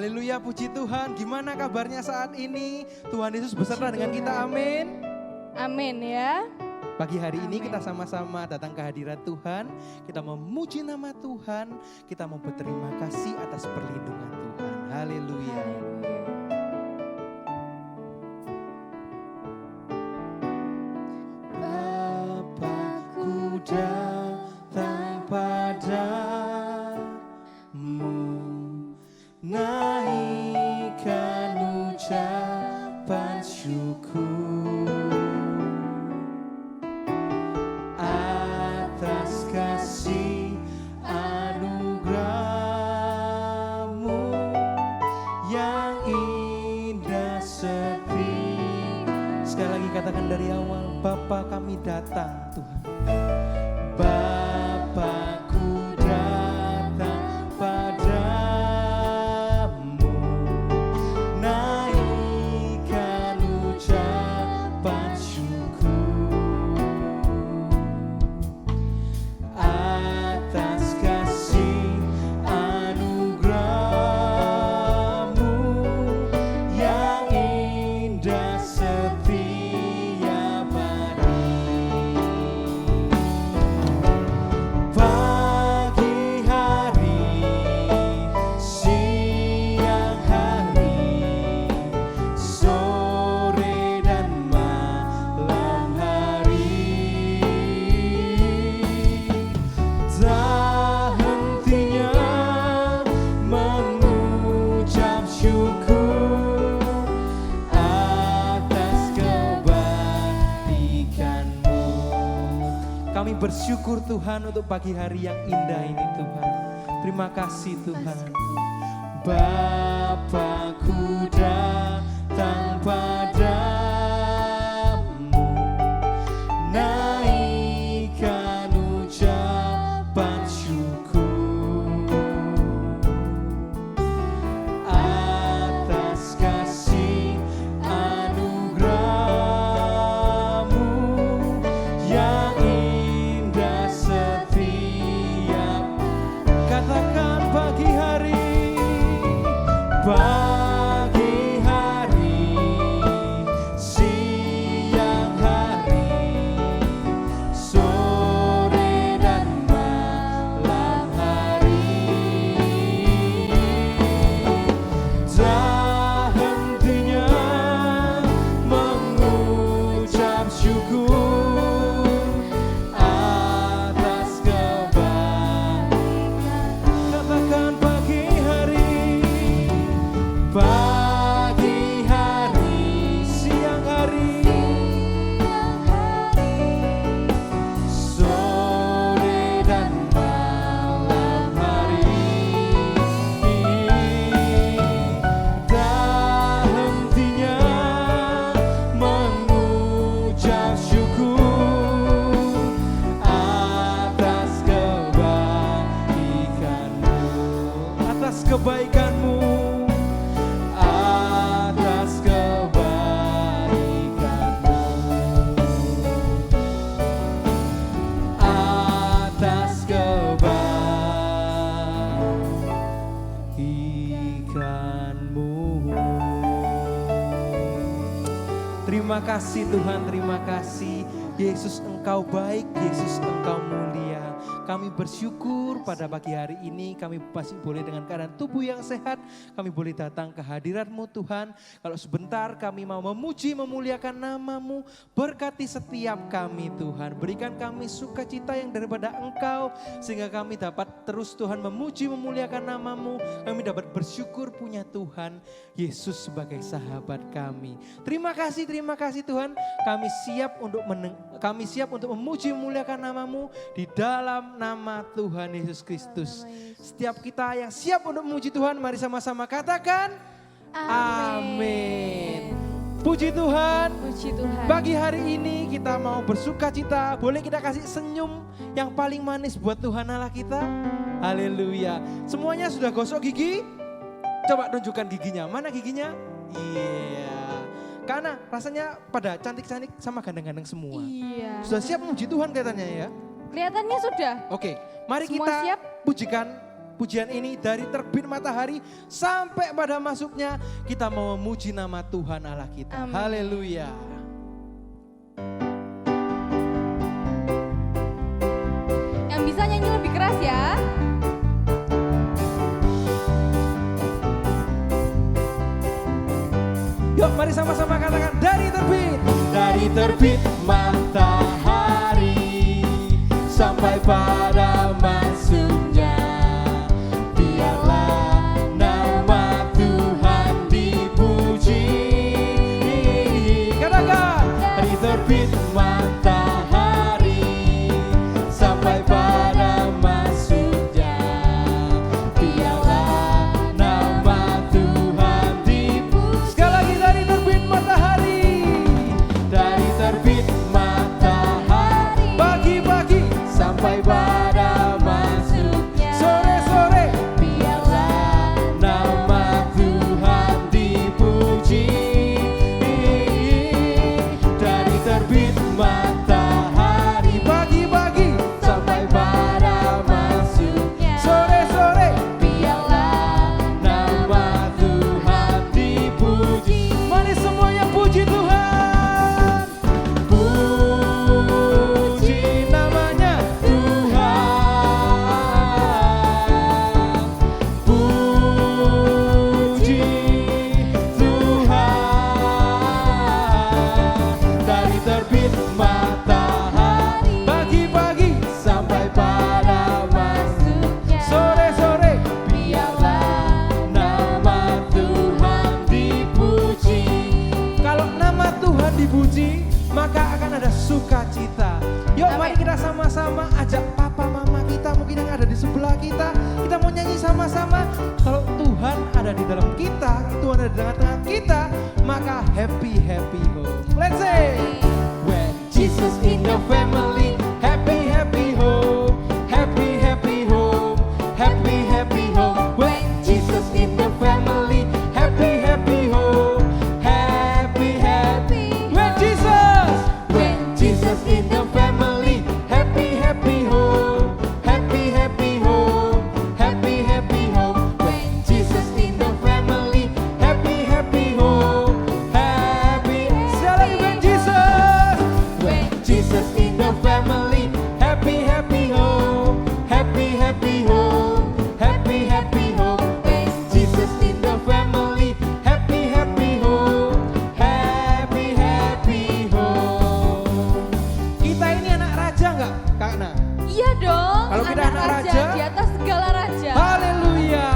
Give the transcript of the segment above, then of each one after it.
Haleluya, puji Tuhan. Gimana kabarnya saat ini? Tuhan Yesus beserta dengan kita, amin. Amin ya. Pagi hari ini Amin. kita sama-sama datang ke hadirat Tuhan. Kita memuji nama Tuhan. Kita mau berterima kasih atas perlindungan Tuhan. Haleluya. Bapakku datang padamu, naikkan ucapan syukur atas kasih anugerah-Mu yang indah setia. Sekali lagi katakan dari awal, Bapa kami datang Tuhan. Bapakku datang padamu, naikkan ucapan syukur atas kasih anugerah-Mu yang indah setia padaku. Pagi hari, siang hari, sore dan malam hari, tak hentinya mengucap syukur atas kebaikan-Mu. Kami bersyukur Tuhan untuk pagi hari yang indah ini Tuhan. Terima kasih Tuhan. Bapakku datang padamu, naikkan ucapan syukur atas kasih anugerah-Mu yang indah setiap. Katakan pagi hari, pagi hari, siang hari, sore dan malam hari, tak hentinya mengucap syukur atas kebaikan. Katakan pagi hari, pagi hari, siang hari, sore dan malam hari, tak hentinya mengucap syukur atas kebaikan-Mu, atas kebaikan-Mu, atas kebaikan-Mu, atas kebaikan-Mu. Terima kasih Tuhan, terima kasih. Yesus Engkau baik, Yesus Engkau mulia. Kami bersyukur pada pagi hari ini kami masih boleh dengan keadaan tubuh yang sehat. Kami boleh datang ke hadirat-Mu Tuhan. Kalau sebentar kami mau memuji memuliakan nama-Mu. Berkati setiap kami Tuhan. Berikan kami sukacita yang daripada Engkau. Sehingga kami dapat terus Tuhan memuji memuliakan nama-Mu. Kami dapat bersyukur punya Tuhan Yesus sebagai sahabat kami. Terima kasih Tuhan. Kami siap untuk memuji memuliakan nama-Mu di dalam nama Tuhan Yesus Kristus. Setiap kita yang siap untuk memuji Tuhan, mari sama-sama katakan amin. Puji Tuhan. Puji Tuhan. Pagi hari ini kita mau bersuka cita. Boleh kita kasih senyum yang paling manis buat Tuhan Allah kita. Haleluya. Semuanya sudah gosok gigi? Coba tunjukkan giginya. Mana giginya? Iya. Karena rasanya pada cantik-cantik sama ganteng-ganteng semua. Iya. Sudah siap memuji Tuhan kelihatannya ya? Kelihatannya sudah. Oke, mari Semua kita siap? pujikan pujian ini dari terbit matahari sampai pada masuknya kita mau memuji nama Tuhan Allah kita. Haleluya. Yang bisa nyanyi lebih keras ya. Yuk mari sama-sama katakan dari terbit matahari sampai pada masuknya, biarlah nama Tuhan dipuji. Katakan dari terbit matahari sampai pada masuknya, biarlah nama Tuhan dipuji. Sekali lagi dari terbit matahari, dari terbit matahari, pagi-pagi sampai pada masuknya, sore-sore, biarlah nama Tuhan dipuji. Dari terbit matahari, pagi-pagi sampai pada masuknya, sore-sore, biarlah nama Tuhan dipuji. Mari semuanya puji Tuhan. Puji namanya Tuhan. Puji Tuhan. Dari terbit matahari, pagi-pagi sampai pada masuknya, sore-sore, biarlah nama Tuhan dipuji. Kalau nama Tuhan dipuji, maka akan ada sukacita. Yuk mari kita sama-sama ajak papa mama kita mungkin yang ada di sebelah kita. Kita mau nyanyi sama-sama. Kalau Tuhan ada di dalam kita, Tuhan ada di tengah-tengah kita, maka happy happy home. Let's say, when Jesus in your family, happy happy home, happy happy home, happy happy home. When Jesus in the family, happy happy home, happy happy. When Jesus in the family, happy happy home, happy happy home, happy happy home. When Jesus in the family, happy happy home, happy. Sekali lagi, when Jesus in the family, happy happy home, happy happy home, happy happy home. When Jesus in the family, happy happy home, happy happy home. Kita ini anak raja nggak, Kak Na? Iya dong. Kalau kita anak raja, di atas segala raja. Haleluya.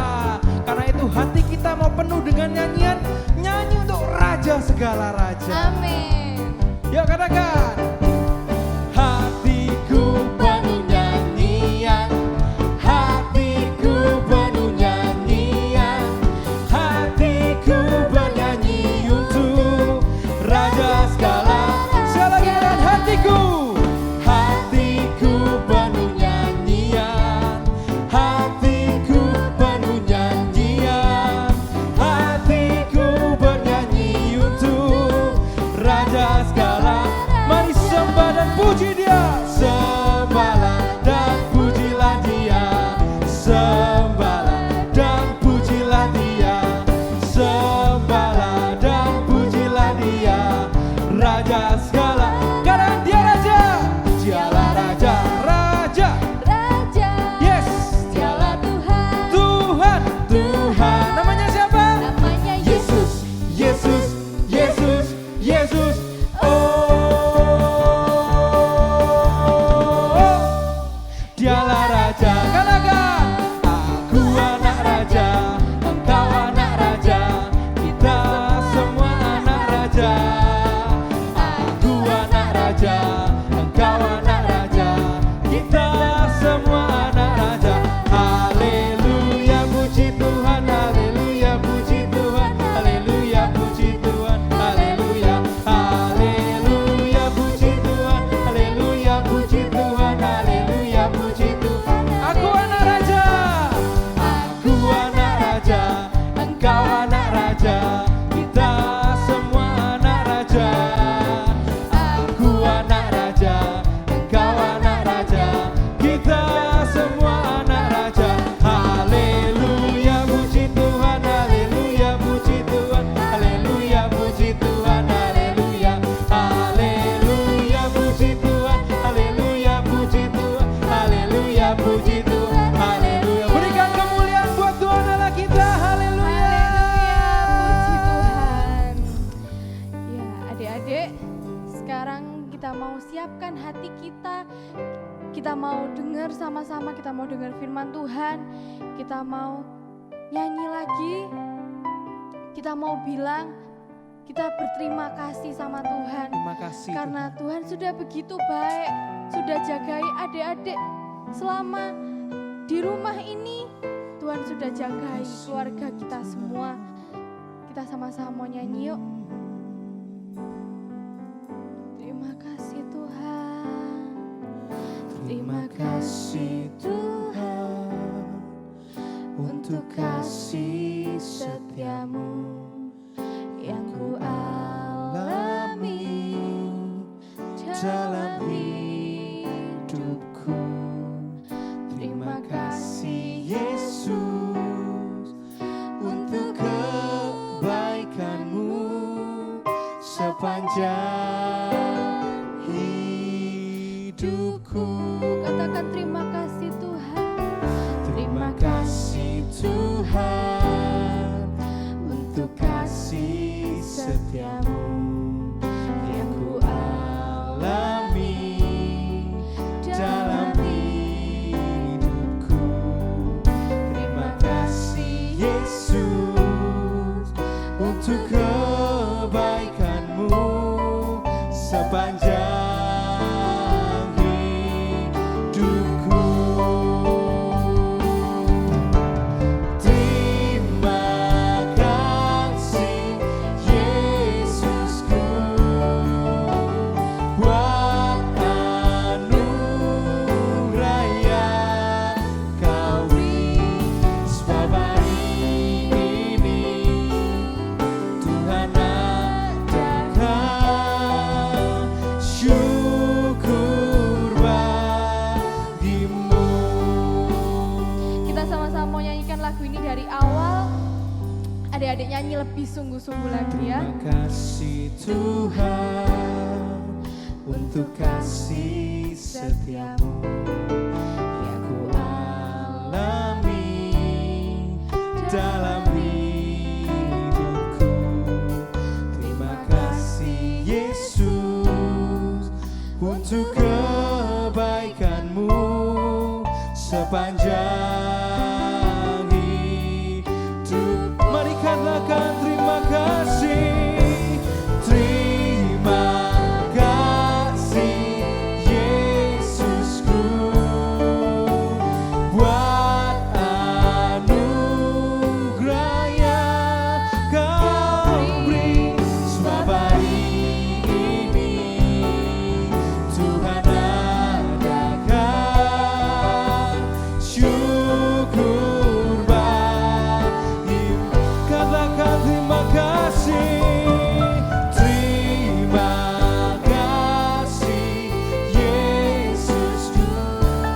Karena itu hati kita mau penuh dengan nyanyian, nyanyi untuk raja segala raja. Amin. Yuk katakan. Hatiku penuh nyanyian, hatiku penuh nyanyian, hatiku bernyanyi untuk raja segala. Sekali lagi dengan hatiku. Hatiku penuh nyanyian, hatiku penuh nyanyian, hatiku bernyanyi untuk raja segala. Mari sembah dan puji Dia, sembahlah dan pujilah Dia, sembahlah dan pujilah Dia, sembahlah dan pujilah Dia, raja segala. Karena Dia raja, Dialah raja, raja, Raja. yes, Dialah Tuhan. Tuhan, Tuhan. Namanya siapa? Namanya Yesus. Yesus, Yesus, Yesus. Oh, Dialah raja. Katakan, aku anak raja, engkau anak raja, kita semua anak raja. Aku sekarang kita mau siapkan hati kita. Kita mau dengar sama-sama, kita mau dengar firman Tuhan. Kita mau nyanyi lagi. Kita mau bilang kita berterima kasih sama Tuhan. Terima kasih Karena Tuhan. Tuhan sudah begitu baik, sudah jagai adik-adik selama di rumah ini. Tuhan sudah jagai keluarga kita semua. Kita sama-sama mau nyanyi yuk. Terima kasih Tuhan. Terima kasih Tuhan untuk kasih setiamu yang ku alami dalam hidupku. Terima kasih Yesus untuk kebaikanmu sepanjang hidupku. Katakan terima kasih Tuhan. Terima kasih Tuhan untuk kasih setiamu yang ku alami dalam hidupku. Terima kasih Yesus untuk kebaikanmu sepanjang hidupku. Terima kasih Yesusku buat anugerah yang kau beri. Sebab hari ini Tuhan adakan syukur bagimu. Kita sama-sama mau nyanyikan lagu ini dari awal. Adik-adik nyanyi lebih sungguh-sungguh lagi ya. Terima kasih Tuhan untuk kasih setiamu yang ku alami dalam hidupku. Terima kasih Yesus untuk kebaikanmu sepanjang hidup. Mari katakan terima kasih. Terima kasih Yesusku buat anugerah yang kau beri. Sebab hari ini Tuhan adakan syukur bagimu. Katakan terima kasih. Terima kasih Yesusku.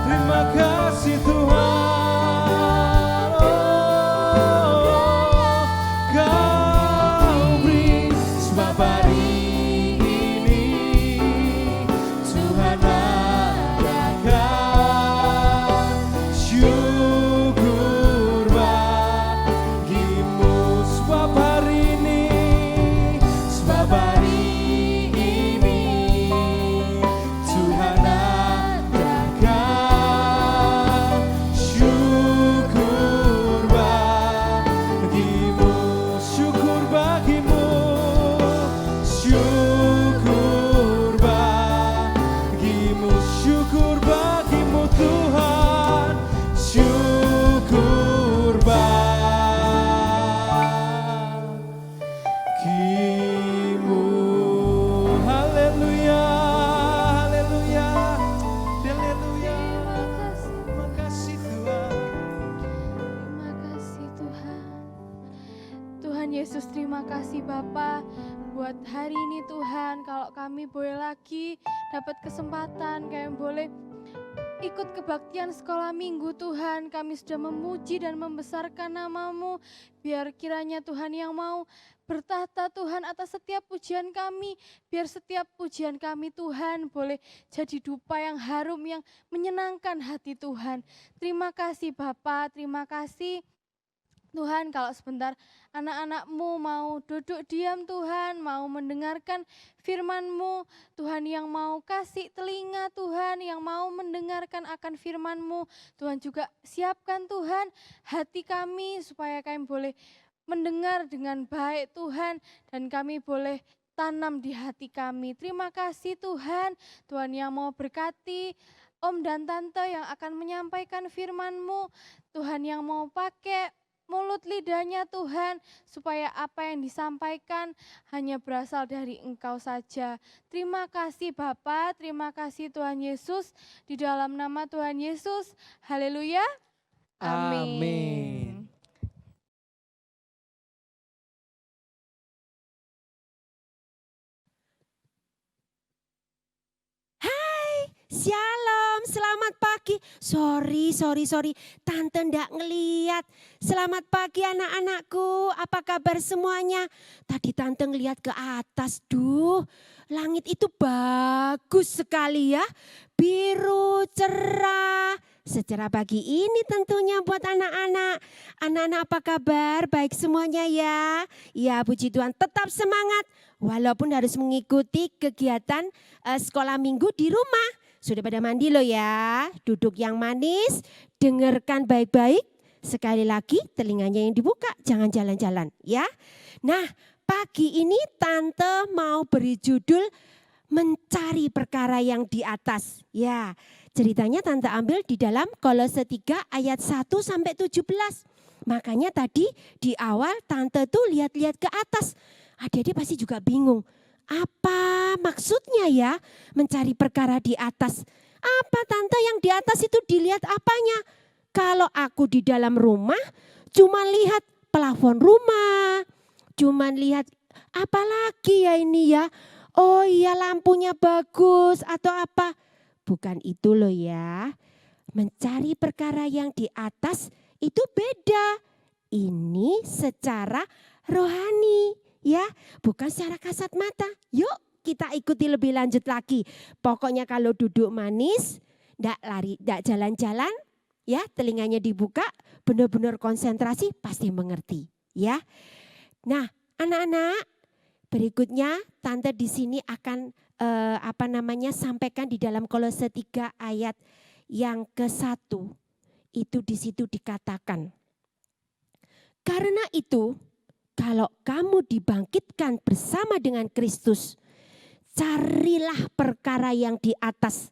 Terima kasih Tuhan. Oh, kau beri. Sebab hari ini Tuhan adakan syukur bagimu. Sebab hari ini Tuhan adakan syukur bagimu. Syukur bagimu. Syukur bagimu. Syukur bagimu Tuhan. Syukur bagimu. Haleluya. Haleluya. Haleluya. Terima kasih Tuhan. Terima kasih Tuhan. Tuhan Yesus, terima kasih Bapa buat hari ini Tuhan. Kalau kami boleh lagi dapat kesempatan, kami boleh ikut kebaktian sekolah minggu Tuhan. Kami sudah memuji dan membesarkan nama-Mu. Biar kiranya Tuhan yang mau bertata Tuhan atas setiap pujian kami. Biar setiap pujian kami Tuhan boleh jadi dupa yang harum, yang menyenangkan hati Tuhan. Terima kasih Bapa, terima kasih Tuhan, kalau sebentar anak-anak-Mu mau duduk diam Tuhan, mau mendengarkan firman-Mu, Tuhan yang mau kasih telinga Tuhan, yang mau mendengarkan akan firman-Mu, Tuhan juga siapkan Tuhan hati kami supaya kami boleh mendengar dengan baik Tuhan, dan kami boleh tanam di hati kami. Terima kasih Tuhan, Tuhan yang mau berkati Om dan Tante yang akan menyampaikan firman-Mu, Tuhan yang mau pakai mulut lidahnya Tuhan, supaya apa yang disampaikan hanya berasal dari Engkau saja. Terima kasih Bapa, terima kasih Tuhan Yesus, di dalam nama Tuhan Yesus, haleluya, amin. Shalom, selamat pagi. Sorry, Tante ndak ngeliat. Selamat pagi anak-anakku, apa kabar semuanya? Tadi Tante ngeliat ke atas, langit itu bagus sekali ya. Biru, cerah. Secerah pagi ini tentunya buat anak-anak. Anak-anak apa kabar? Baik semuanya ya. Ya puji Tuhan, tetap semangat. Walaupun harus mengikuti kegiatan sekolah minggu di rumah. Sudah pada mandi loh ya, duduk yang manis, dengarkan baik-baik. Sekali lagi telinganya yang dibuka, jangan jalan-jalan ya. Nah pagi ini Tante mau beri judul mencari perkara yang di atas. Ya ceritanya Tante ambil di dalam Kolose 3 ayat 1 sampai 17. Makanya tadi di awal Tante tuh lihat-lihat ke atas. Adik-adik pasti juga bingung. Apa maksudnya ya mencari perkara di atas? Apa Tante yang di atas itu dilihat apanya? Kalau aku di dalam rumah cuma lihat plafon rumah. Cuma lihat apa lagi ya ini ya? Oh iya lampunya bagus atau apa? Bukan itu loh ya. Mencari perkara yang di atas itu beda. Ini secara rohani. Ya, bukan secara kasat mata. Yuk kita ikuti lebih lanjut lagi. Pokoknya kalau duduk manis, ndak lari, ndak jalan-jalan, ya telinganya dibuka, benar-benar konsentrasi pasti mengerti. Ya, nah anak-anak, berikutnya Tante di sini akan sampaikan di dalam Kolose 3 ayat yang ke-1. Itu di situ dikatakan. Karena itu, kalau kamu dibangkitkan bersama dengan Kristus, carilah perkara yang di atas,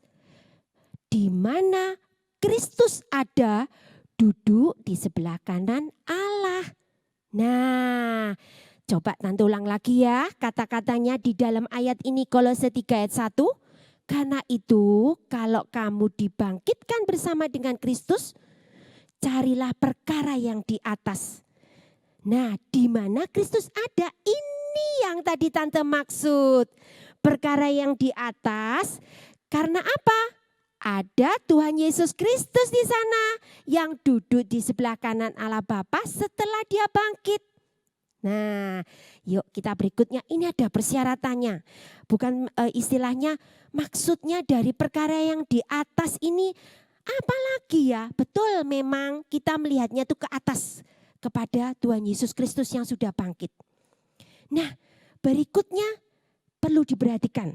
di mana Kristus ada, duduk di sebelah kanan Allah. Nah, coba Tante ulang lagi ya kata-katanya di dalam ayat ini Kolose 3 ayat 1. Karena itu, kalau kamu dibangkitkan bersama dengan Kristus, carilah perkara yang di atas. Nah, di mana Kristus ada, ini yang tadi Tante maksud. Perkara yang di atas, karena apa? Ada Tuhan Yesus Kristus di sana yang duduk di sebelah kanan Allah Bapa setelah dia bangkit. Nah, yuk kita berikutnya, ini ada persyaratannya. Bukan istilahnya, maksudnya dari perkara yang di atas ini apalagi ya? Betul, memang kita melihatnya tuh ke atas. Kepada Tuhan Yesus Kristus yang sudah bangkit. Nah, berikutnya perlu diperhatikan.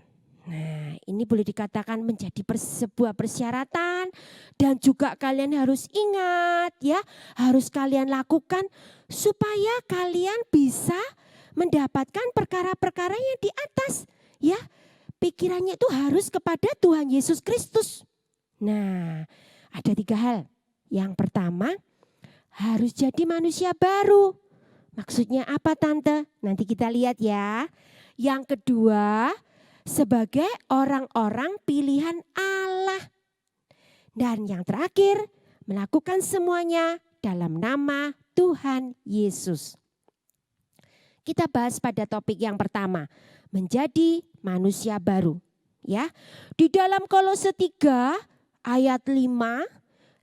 Nah, ini boleh dikatakan menjadi sebuah persyaratan dan juga kalian harus ingat ya, harus kalian lakukan supaya kalian bisa mendapatkan perkara-perkara yang di atas ya. Pikirannya itu harus kepada Tuhan Yesus Kristus. Nah, ada 3 hal. Yang pertama, harus jadi manusia baru. Maksudnya apa Tante? Nanti kita lihat ya. Yang kedua, sebagai orang-orang pilihan Allah. Dan yang terakhir, melakukan semuanya dalam nama Tuhan Yesus. Kita bahas pada topik yang pertama, menjadi manusia baru. Ya, di dalam Kolose 3 ayat 5,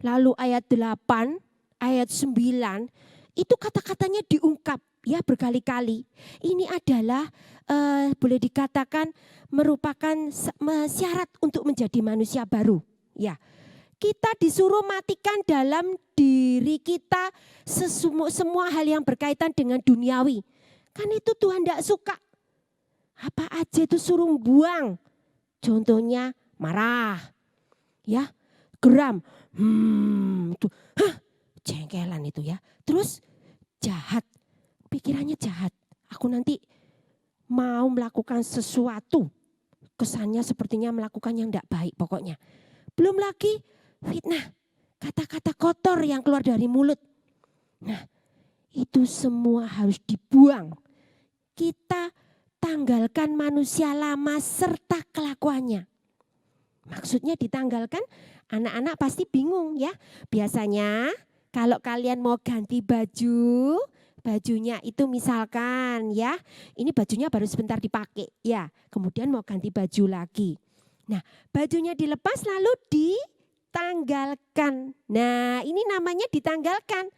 lalu ayat 8, ayat 9 itu kata-katanya diungkap ya berkali-kali. Ini adalah boleh dikatakan merupakan syarat untuk menjadi manusia baru. Ya, kita disuruh matikan dalam diri kita, semua hal yang berkaitan dengan duniawi. Kan itu Tuhan tidak suka. Apa aja itu suruh buang. Contohnya marah, ya, geram, itu, jengkelan itu ya. Terus jahat, pikirannya jahat. Aku nanti mau melakukan sesuatu, kesannya sepertinya melakukan yang tidak baik pokoknya. Belum lagi fitnah, kata-kata kotor yang keluar dari mulut. Nah, itu semua harus dibuang. Kita tanggalkan manusia lama serta kelakuannya. Maksudnya ditanggalkan, anak-anak pasti bingung ya. Biasanya kalau kalian mau ganti baju, bajunya itu misalkan ya, ini bajunya baru sebentar dipakai ya, kemudian mau ganti baju lagi. Nah, bajunya dilepas lalu ditanggalkan. Nah, ini namanya ditanggalkan.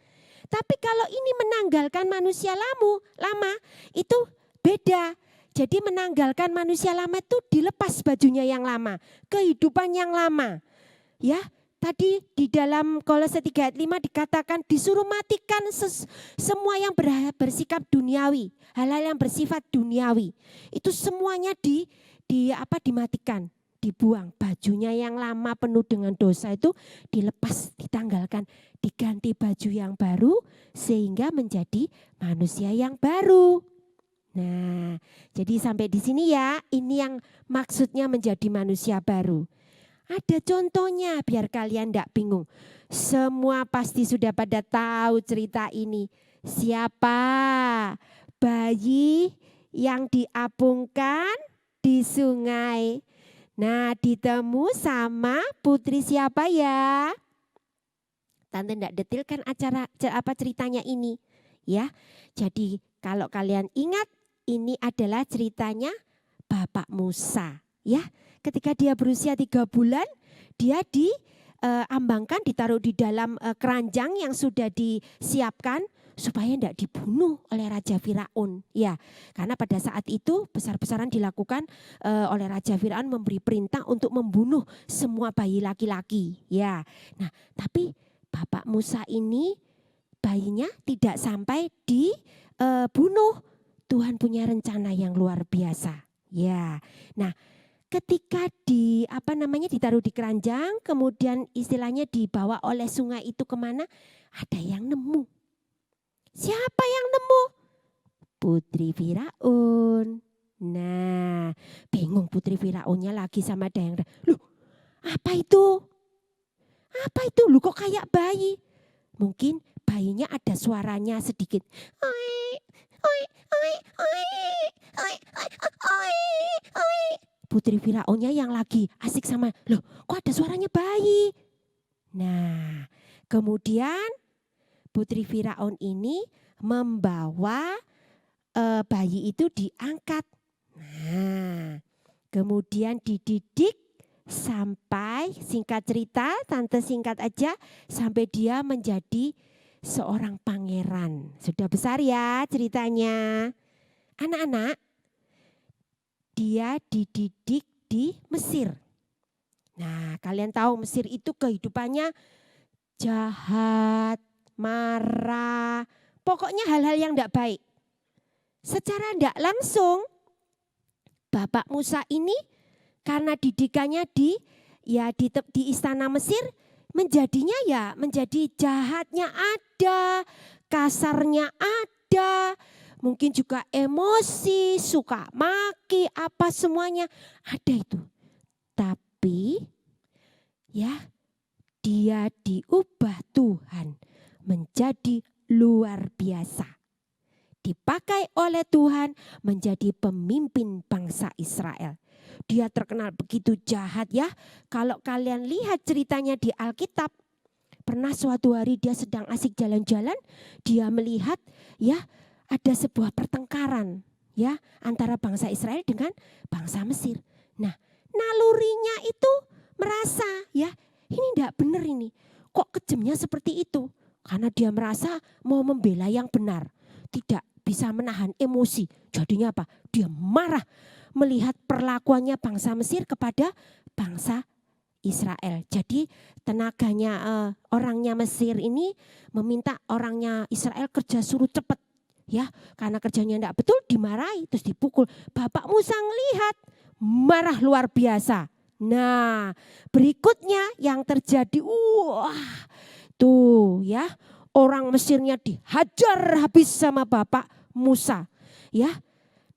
Tapi kalau ini menanggalkan manusia lama itu beda. Jadi menanggalkan manusia lama itu dilepas bajunya yang lama, kehidupan yang lama. Ya, tadi di dalam Kolose 3 ayat 5 dikatakan disuruh matikan semua yang bersikap duniawi, hal-hal yang bersifat duniawi. Itu semuanya dimatikan, dibuang. Bajunya yang lama penuh dengan dosa itu dilepas, ditanggalkan, diganti baju yang baru sehingga menjadi manusia yang baru. Nah, jadi sampai di sini ya, ini yang maksudnya menjadi manusia baru. Ada contohnya biar kalian tidak bingung. Semua pasti sudah pada tahu cerita ini. Siapa bayi yang diapungkan di sungai? Nah, ditemu sama putri siapa ya? Tante tidak detilkan apa ceritanya ini. Ya, jadi kalau kalian ingat, ini adalah ceritanya Bapak Musa. Ya, ketika dia berusia 3 bulan, dia diambangkan, ditaruh di dalam keranjang yang sudah disiapkan supaya tidak dibunuh oleh Raja Firaun. Ya, karena pada saat itu besar-besaran dilakukan oleh Raja Firaun, memberi perintah untuk membunuh semua bayi laki-laki. Ya, nah tapi Bapak Musa ini bayinya tidak sampai dibunuh. Tuhan punya rencana yang luar biasa. Ya, nah ketika ditaruh di keranjang, kemudian istilahnya dibawa oleh sungai itu kemana? Ada yang nemu. Siapa yang nemu? Putri Firaun. Nah, bingung putri Firaunnya lagi sama Dayang. Loh, apa itu? Apa itu? Loh kok kayak bayi? Mungkin bayinya ada suaranya sedikit. Putri Firaunnya yang lagi asik sama, loh kok ada suaranya bayi? Nah, kemudian Putri Firaun ini membawa bayi itu diangkat. Nah, kemudian dididik sampai, singkat cerita, tante singkat aja, sampai dia menjadi seorang pangeran. Sudah besar ya ceritanya. Anak-anak, dia dididik di Mesir. Nah, kalian tahu Mesir itu kehidupannya jahat, marah, pokoknya hal-hal yang tidak baik. Secara tidak langsung, Bapak Musa ini karena didikannya di istana Mesir, menjadi jahatnya ada, kasarnya ada, mungkin juga emosi, suka maki, apa semuanya ada itu. Tapi ya, dia diubah Tuhan menjadi luar biasa. Dipakai oleh Tuhan menjadi pemimpin bangsa Israel. Dia terkenal begitu jahat ya. Kalau kalian lihat ceritanya di Alkitab, pernah suatu hari dia sedang asik jalan-jalan, dia melihat ya ada sebuah pertengkaran ya antara bangsa Israel dengan bangsa Mesir. Nah, nalurinya itu merasa ya, ini tidak benar ini. Kok kejamnya seperti itu? Karena dia merasa mau membela yang benar. Tidak bisa menahan emosi. Jadinya apa? Dia marah melihat perlakuannya bangsa Mesir kepada bangsa Israel. Jadi tenaganya orangnya Mesir ini meminta orangnya Israel kerja suruh cepat. Ya, karena kerjanya enggak betul dimarahi terus dipukul. Bapak Musa ngelihat marah luar biasa. Nah, berikutnya yang terjadi wah, tuh ya, orang Mesirnya dihajar habis sama Bapak Musa. Ya.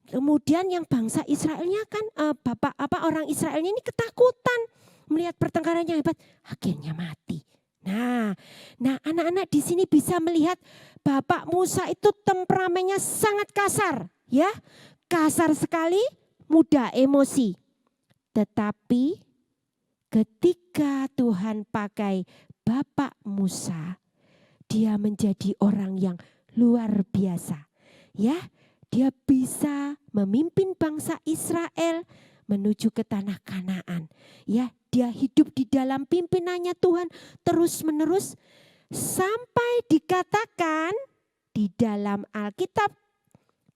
Kemudian yang bangsa Israelnya kan orang Israelnya ini ketakutan melihat pertengkaran yang hebat, akhirnya mati. Nah, anak-anak di sini bisa melihat Bapak Musa itu temperamennya sangat kasar, ya. Kasar sekali, mudah emosi. Tetapi ketika Tuhan pakai Bapak Musa, dia menjadi orang yang luar biasa. Ya, dia bisa memimpin bangsa Israel menuju ke tanah Kanaan. Ya, dia hidup di dalam pimpinannya Tuhan terus-menerus sampai dikatakan di dalam Alkitab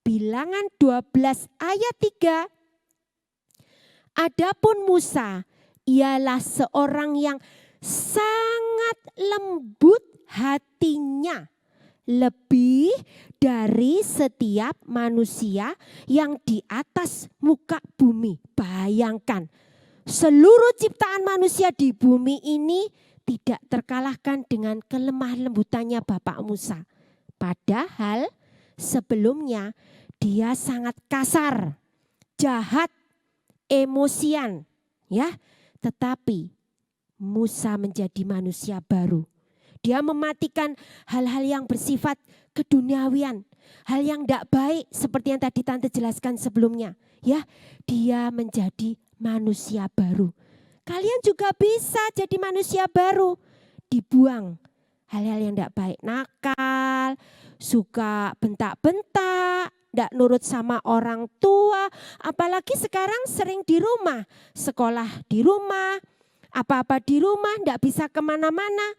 Bilangan 12 ayat 3. Adapun Musa ialah seorang yang sangat lembut hatinya, lebih dari setiap manusia yang di atas muka bumi. Bayangkan, seluruh ciptaan manusia di bumi ini tidak terkalahkan dengan kelemah lembutannya Bapak Musa. Padahal sebelumnya dia sangat kasar, jahat, emosian, ya. Tetapi Musa menjadi manusia baru. Dia mematikan hal-hal yang bersifat keduniawian, hal yang tidak baik seperti yang tadi Tante jelaskan sebelumnya. Ya, dia menjadi manusia baru. Kalian juga bisa jadi manusia baru. Dibuang hal-hal yang tidak baik, nakal, suka bentak-bentak, tidak nurut sama orang tua. Apalagi sekarang sering di rumah, sekolah di rumah, apa-apa di rumah, tidak bisa kemana-mana.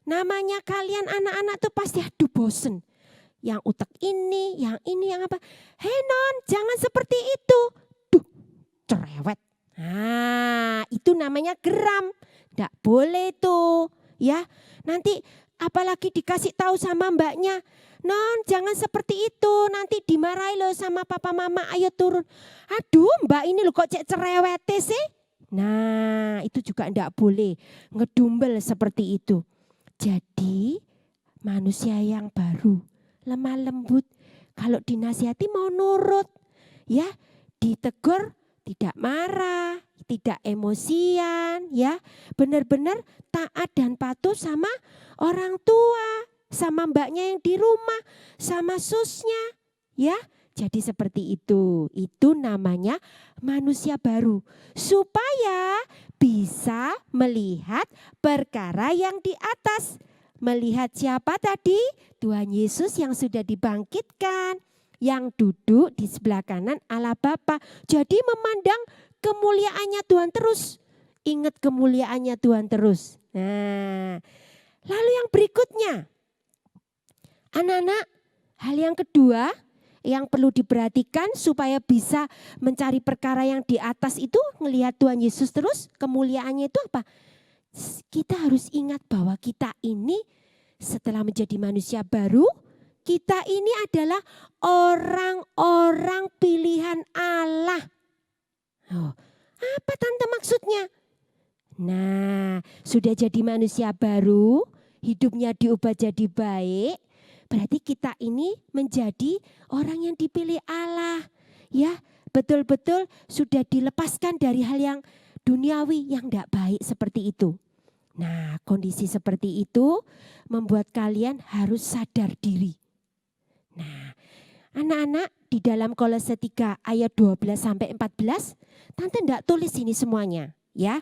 Namanya kalian anak-anak tuh pasti aduh bosen. Yang utek ini, yang apa. Hei non, jangan seperti itu. Duh, cerewet. Nah, itu namanya geram. Nggak boleh tuh, ya. Nanti apalagi dikasih tahu sama mbaknya, non jangan seperti itu, nanti dimarahi loh sama papa mama, ayo turun. Aduh mbak ini loh kok cek cerewet sih. Nah, itu juga nggak boleh ngedumbel seperti itu. Jadi manusia yang baru, lemah lembut, kalau dinasihati mau nurut, ya, ditegur tidak marah, tidak emosian, ya, benar-benar taat dan patuh sama orang tua, sama mbaknya yang di rumah, sama susnya, ya. Jadi seperti itu namanya manusia baru, supaya bisa melihat perkara yang di atas. Melihat siapa tadi? Tuhan Yesus yang sudah dibangkitkan, yang duduk di sebelah kanan Allah Bapa. Jadi memandang kemuliaannya Tuhan terus. Ingat kemuliaannya Tuhan terus. Nah, lalu yang berikutnya. Anak-anak, hal yang kedua yang perlu diperhatikan supaya bisa mencari perkara yang di atas itu, ngelihat Tuhan Yesus terus, kemuliaannya itu apa? Kita harus ingat bahwa kita ini setelah menjadi manusia baru, kita ini adalah orang-orang pilihan Allah. Oh, apa Tante maksudnya? Nah, sudah jadi manusia baru, hidupnya diubah jadi baik, berarti kita ini menjadi orang yang dipilih Allah. Ya, betul-betul sudah dilepaskan dari hal yang duniawi yang tidak baik seperti itu. Nah, kondisi seperti itu membuat kalian harus sadar diri. Nah, anak-anak di dalam Kolose 3 ayat 12-14, Tante tidak tulis ini semuanya, ya.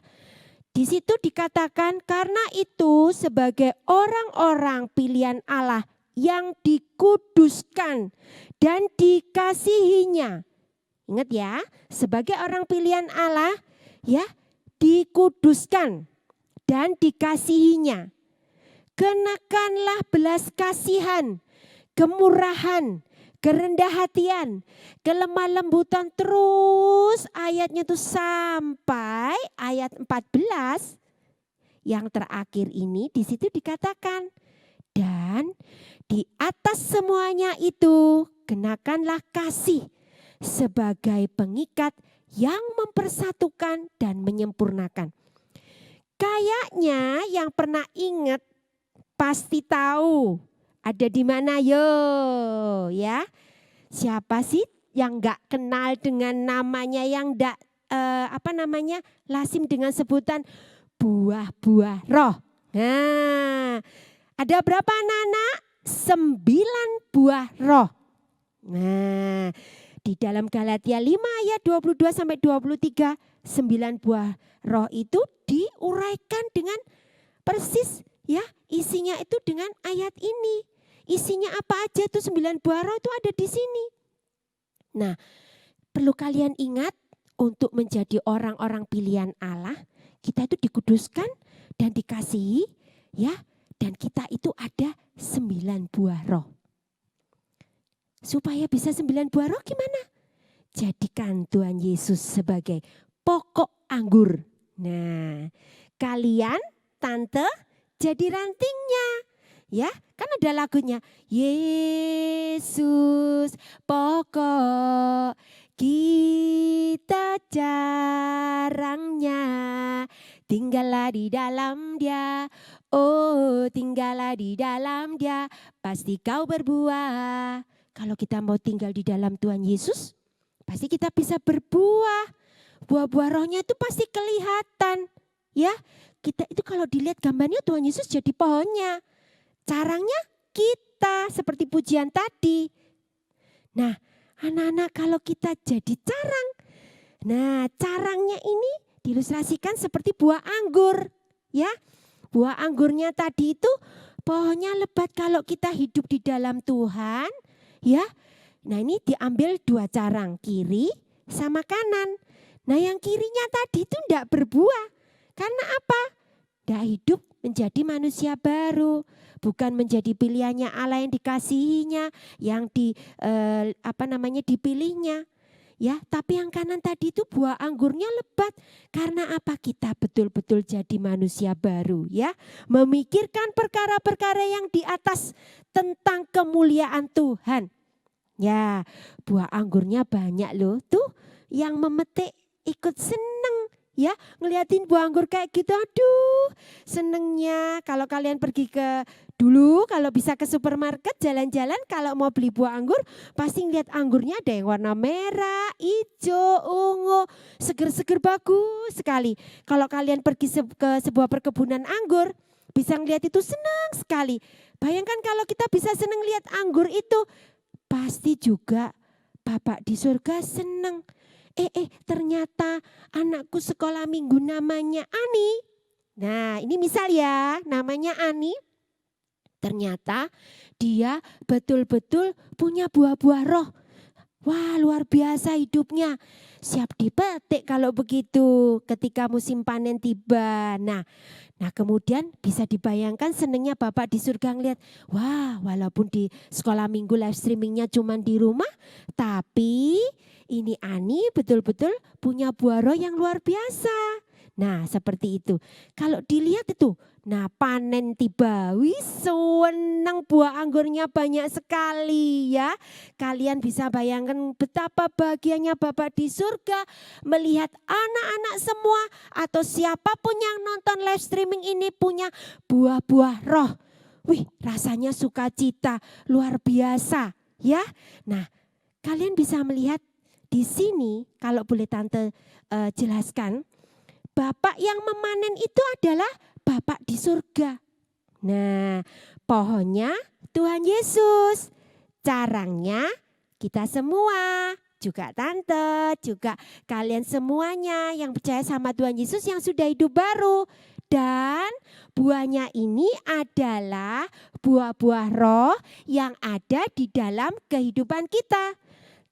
Di situ dikatakan karena itu sebagai orang-orang pilihan Allah yang dikuduskan dan dikasihinya. Ingat ya, sebagai orang pilihan Allah ya, dikuduskan dan dikasihinya. Kenakanlah belas kasihan, kemurahan, kerendah hatian, kelemah lembutan, terus ayatnya itu sampai ayat 14. yang terakhir ini di situ dikatakan, dan di atas semuanya itu kenakanlah kasih sebagai pengikat yang mempersatukan dan menyempurnakan. Kayaknya yang pernah ingat pasti tahu ada di mana yo ya. Siapa sih yang nggak kenal dengan namanya, yang nggak lazim dengan sebutan buah-buah roh. Nah, ada berapa anak-anak? 9 buah roh. Nah, di dalam Galatia 5 ayat 22 sampai 23, 9 buah roh itu diuraikan dengan persis ya, isinya itu dengan ayat ini. Isinya apa aja tuh 9 buah roh itu ada di sini. Nah, perlu kalian ingat, untuk menjadi orang-orang pilihan Allah, kita itu dikuduskan dan dikasihi ya, dan kita itu ada 9 buah roh. Supaya bisa 9 buah roh gimana? Jadikan Tuhan Yesus sebagai pokok anggur. Nah, kalian, tante, jadi rantingnya. Ya, kan ada lagunya. Yesus pokok, kita jarangnya. Tinggallah di dalam Dia, oh tinggallah di dalam Dia, pasti kau berbuah. Kalau kita mau tinggal di dalam Tuhan Yesus, pasti kita bisa berbuah. Buah-buah rohnya itu pasti kelihatan. Ya, kita itu kalau dilihat gambarnya Tuhan Yesus jadi pohonnya. Carangnya kita seperti pujian tadi. Nah, anak-anak, kalau kita jadi carang. Nah, carangnya ini diilustrasikan seperti buah anggur. Ya, buah anggurnya tadi itu pohonnya lebat kalau kita hidup di dalam Tuhan. Ya, nah ini diambil 2 carang, kiri sama kanan. Nah yang kirinya tadi itu tidak berbuah. Karena apa? Tidak hidup menjadi manusia baru. Bukan menjadi pilihannya Allah yang dikasihinya, yang dipilihnya. Ya, tapi yang kanan tadi itu buah anggurnya lebat. Karena apa? Kita betul-betul jadi manusia baru ya. Memikirkan perkara-perkara yang di atas tentang kemuliaan Tuhan. Ya, buah anggurnya banyak loh. Tuh yang memetik ikut seneng ya. Ngeliatin buah anggur kayak gitu, aduh senengnya. Kalau kalian pergi dulu kalau bisa ke supermarket jalan-jalan, kalau mau beli buah anggur pasti ngeliat anggurnya ada yang warna merah, hijau, ungu, seger-seger bagus sekali. Kalau kalian pergi ke sebuah perkebunan anggur bisa ngeliat itu senang sekali. Bayangkan kalau kita bisa senang lihat anggur itu, pasti juga Bapak di surga senang. Ternyata anakku sekolah minggu namanya Ani. Nah ini misal ya, namanya Ani. Ternyata dia betul-betul punya buah-buah roh. Wah luar biasa hidupnya. Siap dipetik kalau begitu ketika musim panen tiba. Nah kemudian bisa dibayangkan senengnya Bapak di surga ngeliat. Wah walaupun di sekolah minggu live streamingnya cuma di rumah. Tapi ini Ani betul-betul punya buah roh yang luar biasa. Nah seperti itu. Kalau dilihat itu, nah panen tiba, wih senang buah anggurnya banyak sekali ya. Kalian bisa bayangkan betapa bahagianya Bapak di surga melihat anak-anak semua atau siapapun yang nonton live streaming ini punya buah-buah roh. Wih rasanya sukacita luar biasa ya. Nah kalian bisa melihat di sini kalau boleh tante jelaskan. Bapak yang memanen itu adalah Bapak di surga. Nah, pohonnya Tuhan Yesus. Carangnya kita semua. Juga tante, juga kalian semuanya yang percaya sama Tuhan Yesus yang sudah hidup baru. Dan buahnya ini adalah buah-buah roh yang ada di dalam kehidupan kita.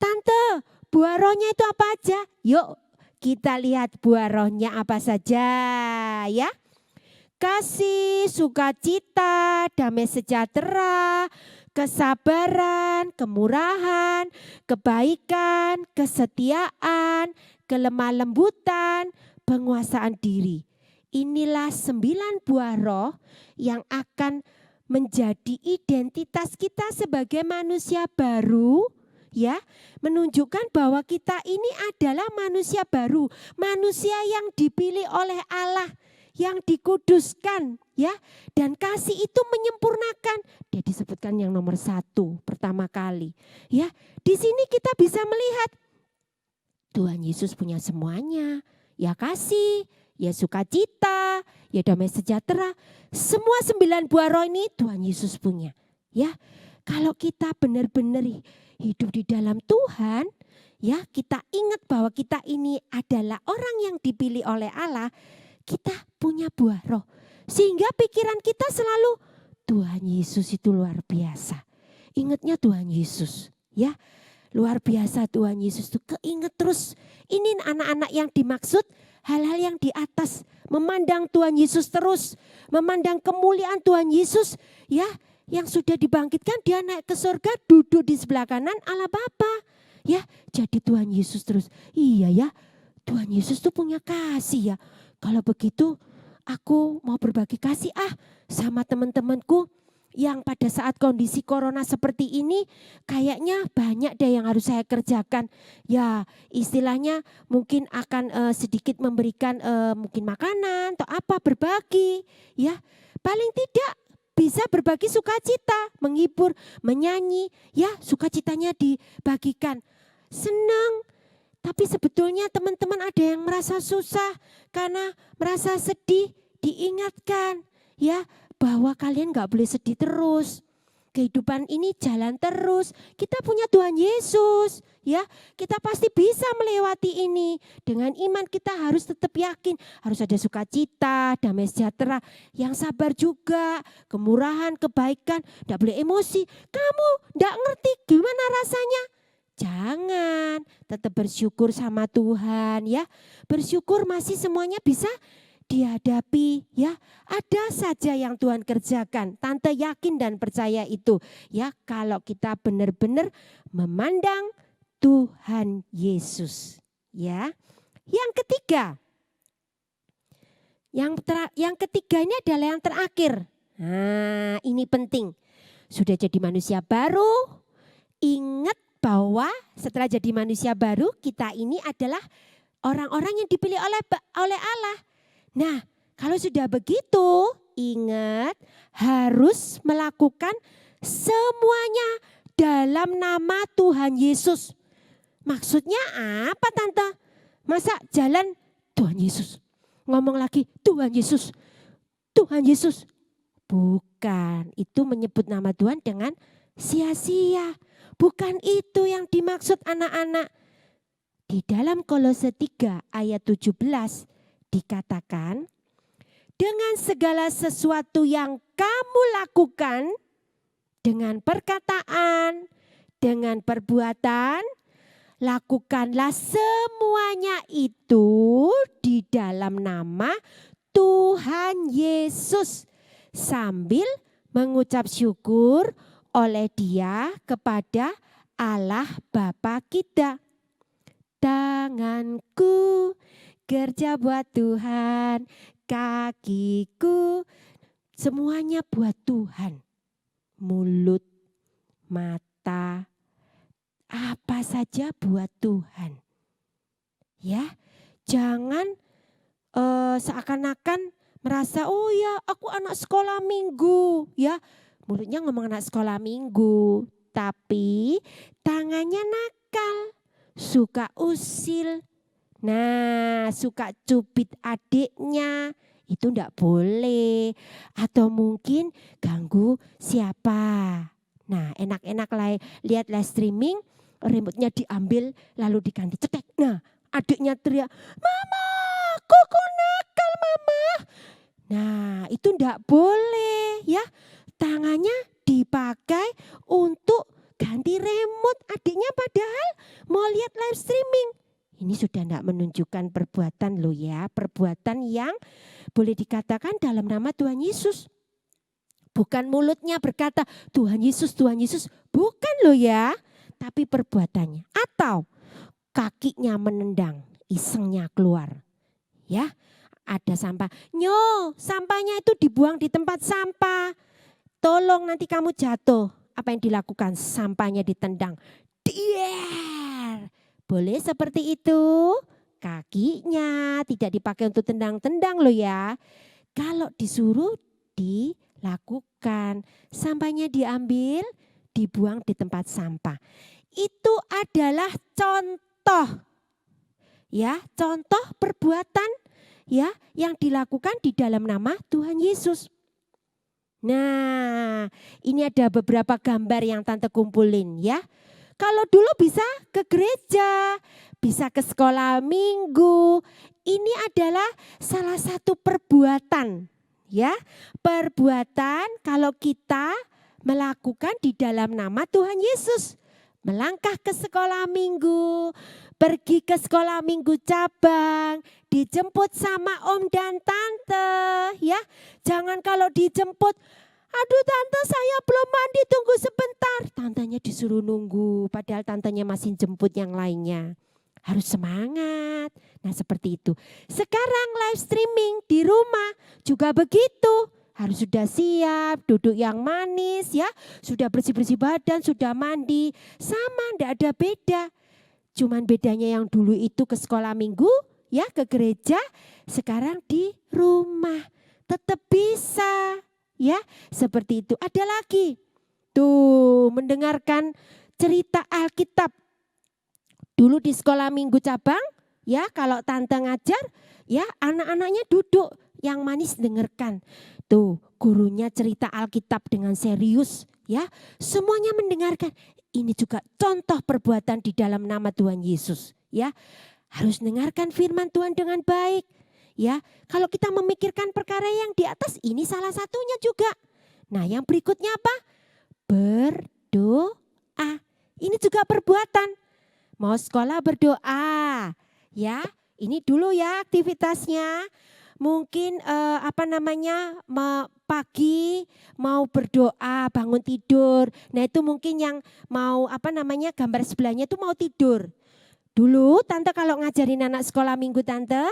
Tante, buah rohnya itu apa aja? Yuk kita lihat buah rohnya apa saja ya. Kasih, sukacita, damai sejahtera, kesabaran, kemurahan, kebaikan, kesetiaan, kelemah lembutan, penguasaan diri. inilah 9 buah roh yang akan menjadi identitas kita sebagai manusia baru, ya, menunjukkan bahwa kita ini adalah manusia baru, manusia yang dipilih oleh Allah, yang dikuduskan, ya, dan kasih itu menyempurnakan. Dia disebutkan yang nomor 1 pertama kali, ya. Di sini kita bisa melihat Tuhan Yesus punya semuanya, ya kasih, ya sukacita, ya damai sejahtera. Semua 9 buah roh ini Tuhan Yesus punya, ya. Kalau kita benar-benar hidup di dalam Tuhan, ya, kita ingat bahwa kita ini adalah orang yang dipilih oleh Allah, kita punya buah roh. Sehingga pikiran kita selalu Tuhan Yesus itu luar biasa. Ingatnya Tuhan Yesus, ya. Luar biasa Tuhan Yesus itu keinget terus. Ini anak-anak yang dimaksud hal-hal yang di atas. Memandang Tuhan Yesus terus. Memandang kemuliaan Tuhan Yesus, ya, yang sudah dibangkitkan, dia naik ke surga, duduk di sebelah kanan Allah Bapa. Ya, jadi Tuhan Yesus terus. Iya ya, Tuhan Yesus tuh punya kasih ya. Kalau begitu aku mau berbagi kasih sama teman-temanku yang pada saat kondisi corona seperti ini kayaknya banyak deh yang harus saya kerjakan. Ya, istilahnya mungkin akan sedikit memberikan mungkin makanan atau apa, berbagi, ya. Paling tidak bisa berbagi sukacita, menghibur, menyanyi, ya, sukacitanya dibagikan. Senang. Tapi sebetulnya teman-teman ada yang merasa susah karena merasa sedih, diingatkan, ya, bahwa kalian gak boleh sedih terus. Kehidupan ini jalan terus. Kita punya Tuhan Yesus, ya. Kita pasti bisa melewati ini. Dengan iman kita harus tetap yakin. Harus ada sukacita, damai sejahtera, yang sabar juga, kemurahan, kebaikan. Gak boleh emosi. Kamu gak ngerti gimana rasanya. Jangan, tetap bersyukur sama Tuhan, ya. Bersyukur masih semuanya bisa dihadapi, ya. Ada saja yang Tuhan kerjakan. Tante yakin dan percaya itu, ya, kalau kita benar-benar memandang Tuhan Yesus, ya. Yang ketiga. Yang ketiga ini adalah yang terakhir. Nah, ini penting. Sudah jadi manusia baru, ingat bahwa setelah jadi manusia baru, kita ini adalah orang-orang yang dipilih oleh Allah. Nah, kalau sudah begitu, ingat harus melakukan semuanya dalam nama Tuhan Yesus. Maksudnya apa, Tante? Masa jalan Tuhan Yesus, ngomong lagi Tuhan Yesus, Tuhan Yesus. Bukan, itu menyebut nama Tuhan dengan sia-sia. Bukan itu yang dimaksud anak-anak. Di dalam Kolose 3 ayat 17 dikatakan, dengan segala sesuatu yang kamu lakukan, dengan perkataan, dengan perbuatan, lakukanlah semuanya itu di dalam nama Tuhan Yesus, sambil mengucap syukur oleh Dia kepada Allah Bapa kita. Tanganku kerja buat Tuhan, kakiku semuanya buat Tuhan. Mulut, mata, apa saja buat Tuhan. Ya, jangan seakan-akan merasa, oh ya aku anak sekolah minggu, ya. Mulutnya ngomong anak sekolah minggu, tapi tangannya nakal, suka usil. Nah, suka cubit adiknya, itu enggak boleh. Atau mungkin ganggu siapa. Nah, enak-enak lihat live streaming, remote-nya diambil lalu diganti cetek. Nah, adiknya teriak, "Mama, koko nakal, Mama." Nah, itu enggak boleh, ya. Tangannya dipakai untuk ganti remote adiknya padahal mau lihat live streaming. Ini sudah tidak menunjukkan perbuatan loh ya. Perbuatan yang boleh dikatakan dalam nama Tuhan Yesus. Bukan mulutnya berkata Tuhan Yesus, Tuhan Yesus. Bukan loh ya. Tapi perbuatannya. Atau kakinya menendang, isengnya keluar. Ya, ada sampah. Nyo, sampahnya itu dibuang di tempat sampah. Tolong nanti kamu jatuh. Apa yang dilakukan? Sampahnya ditendang. Dier. Boleh seperti itu? Kakinya tidak dipakai untuk tendang-tendang loh ya. Kalau disuruh dilakukan. Sampahnya diambil, dibuang di tempat sampah. Itu adalah contoh. Ya, contoh perbuatan ya yang dilakukan di dalam nama Tuhan Yesus. Nah, ini ada beberapa gambar yang Tante kumpulin ya. Kalau dulu bisa ke gereja, bisa ke sekolah minggu. Ini adalah salah satu perbuatan ya. Perbuatan kalau kita melakukan di dalam nama Tuhan Yesus. Melangkah ke sekolah minggu, pergi ke sekolah minggu cabang, dijemput sama om dan tante ya. Jangan kalau dijemput, aduh tante saya belum mandi, tunggu sebentar. Tantenya disuruh nunggu padahal tantenya masih jemput yang lainnya. Harus semangat. Nah seperti itu. Sekarang live streaming di rumah juga begitu. Harus sudah siap, duduk yang manis ya. Sudah bersih-bersih badan, sudah mandi. Sama, enggak ada beda. Cuman bedanya yang dulu itu ke sekolah minggu, ya ke gereja. Sekarang di rumah. Tetap bisa ya, seperti itu. Ada lagi. Tuh, mendengarkan cerita Alkitab. Dulu di sekolah minggu cabang, ya kalau tante ngajar, ya anak-anaknya duduk yang manis dengarkan. Tuh, gurunya cerita Alkitab dengan serius, ya. Semuanya mendengarkan. Ini juga contoh perbuatan di dalam nama Tuhan Yesus, ya. Harus dengarkan firman Tuhan dengan baik, ya. Kalau kita memikirkan perkara yang di atas, ini salah satunya juga. Nah, yang berikutnya apa? Berdoa. Ini juga perbuatan. Mau sekolah berdoa, ya. Ini dulu ya aktivitasnya. Mungkin pagi mau berdoa, bangun tidur. Nah itu mungkin yang mau gambar sebelahnya itu mau tidur. Dulu tante kalau ngajarin anak sekolah minggu tante,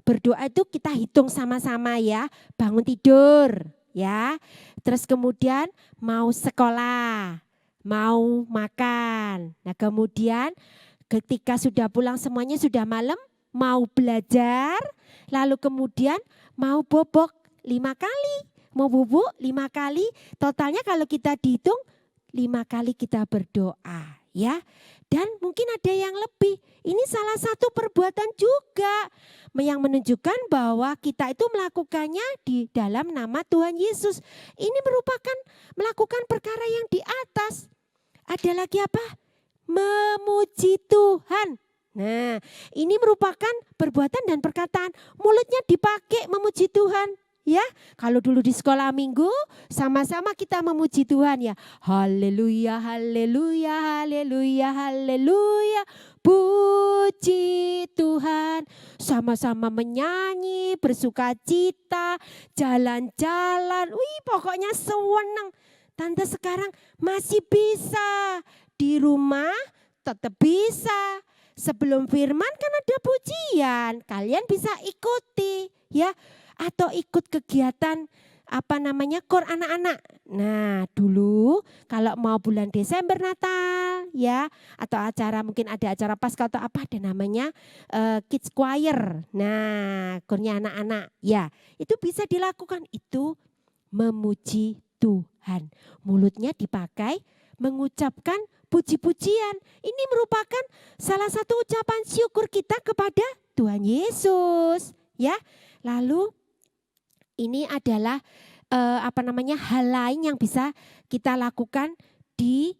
berdoa itu kita hitung sama-sama ya. Bangun tidur ya. Terus kemudian mau sekolah, mau makan. Nah kemudian ketika sudah pulang semuanya sudah malam, mau belajar, lalu kemudian mau bobok 5 kali, mau bubuk 5 kali, totalnya kalau kita dihitung 5 kali kita berdoa ya. Dan mungkin ada yang lebih, ini salah satu perbuatan juga yang menunjukkan bahwa kita itu melakukannya di dalam nama Tuhan Yesus. Ini merupakan melakukan perkara yang di atas. Ada lagi apa? Memuji Tuhan. Nah, ini merupakan perbuatan dan perkataan. Mulutnya dipakai memuji Tuhan, ya. Kalau dulu di sekolah minggu, sama-sama kita memuji Tuhan ya. Haleluya, haleluya, haleluya, haleluya. Puji Tuhan. Sama-sama menyanyi, bersuka cita, jalan-jalan. Wih, pokoknya senang. Tante sekarang masih bisa di rumah, tetap bisa. Sebelum firman kan ada pujian, kalian bisa ikuti ya, atau ikut kegiatan KOR anak-anak. Nah dulu kalau mau bulan Desember Natal ya, atau acara mungkin ada acara Paskah atau apa, ada namanya Kids Choir. Nah KOR-nya anak-anak ya, itu bisa dilakukan, itu memuji Tuhan. Mulutnya dipakai mengucapkan puji-pujian. Ini merupakan salah satu ucapan syukur kita kepada Tuhan Yesus, ya. Lalu ini adalah hal lain yang bisa kita lakukan di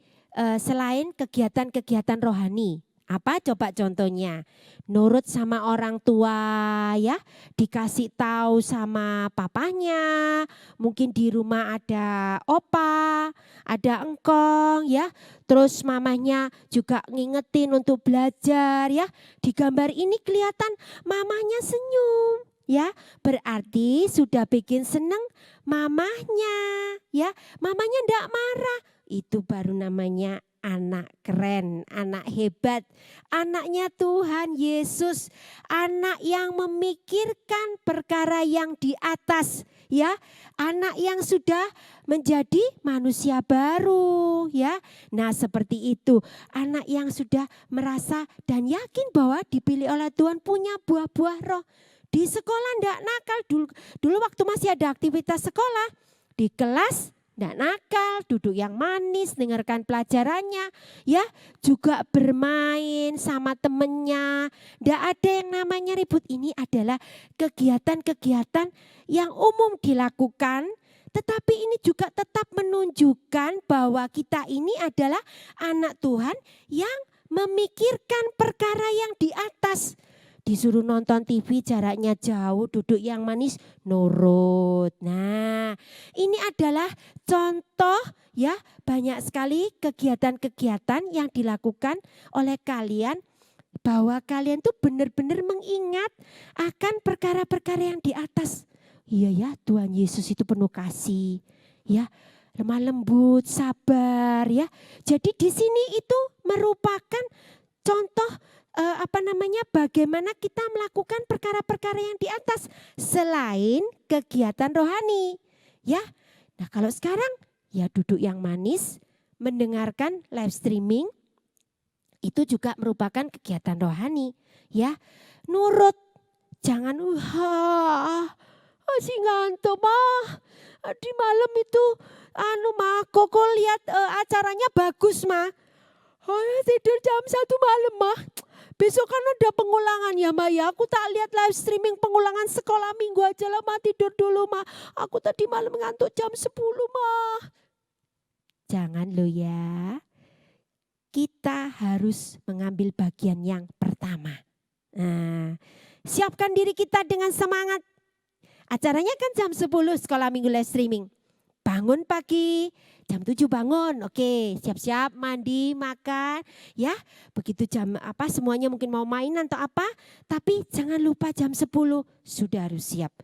selain kegiatan-kegiatan rohani. Apa coba contohnya? Nurut sama orang tua ya, dikasih tahu sama papanya, mungkin di rumah ada opa, ada engkong ya, terus mamanya juga ngingetin untuk belajar ya. Di gambar ini kelihatan mamanya senyum ya, berarti sudah bikin seneng mamanya ya, mamanya ndak marah, itu baru namanya anak keren, anak hebat, anaknya Tuhan Yesus, anak yang memikirkan perkara yang di atas, ya, anak yang sudah menjadi manusia baru, ya. Nah, seperti itu, anak yang sudah merasa dan yakin bahwa dipilih oleh Tuhan, punya buah-buah roh. Di sekolah ndak nakal, dulu waktu masih ada aktivitas sekolah, di kelas ndak nakal, duduk yang manis, dengarkan pelajarannya, ya, juga bermain sama temennya, ndak ada yang namanya ribut. Ini adalah kegiatan-kegiatan yang umum dilakukan, tetapi ini juga tetap menunjukkan bahwa kita ini adalah anak Tuhan yang memikirkan perkara yang di atas. Disuruh nonton TV jaraknya jauh, duduk yang manis, nurut. Nah, ini adalah contoh, ya, banyak sekali kegiatan-kegiatan yang dilakukan oleh kalian, bahwa kalian tuh benar-benar mengingat akan perkara-perkara yang di atas. Iya ya, Tuhan Yesus itu penuh kasih, ya, lemah lembut, sabar, ya. Jadi di sini itu merupakan contoh bagaimana kita melakukan perkara-perkara yang di atas selain kegiatan rohani, ya. Nah, kalau sekarang ya duduk yang manis, mendengarkan live streaming, itu juga merupakan kegiatan rohani, ya. Nurut, jangan masih ngantuk mah. Di malam itu mah Koko lihat acaranya bagus mah. Tidur jam 1 malam mah. Besok kan ada pengulangan ya Ma ya. Aku tak lihat live streaming pengulangan sekolah minggu aja lah Ma, tidur dulu Ma. Aku tadi malam ngantuk jam 10 Ma. Jangan lo ya. Kita harus mengambil bagian yang pertama. Nah, siapkan diri kita dengan semangat. Acaranya kan jam 10 sekolah minggu live streaming. Bangun pagi, jam 7 bangun, oke, siap-siap mandi, makan, ya. Begitu jam semuanya mungkin mau mainan atau apa, tapi jangan lupa jam 10 sudah harus siap.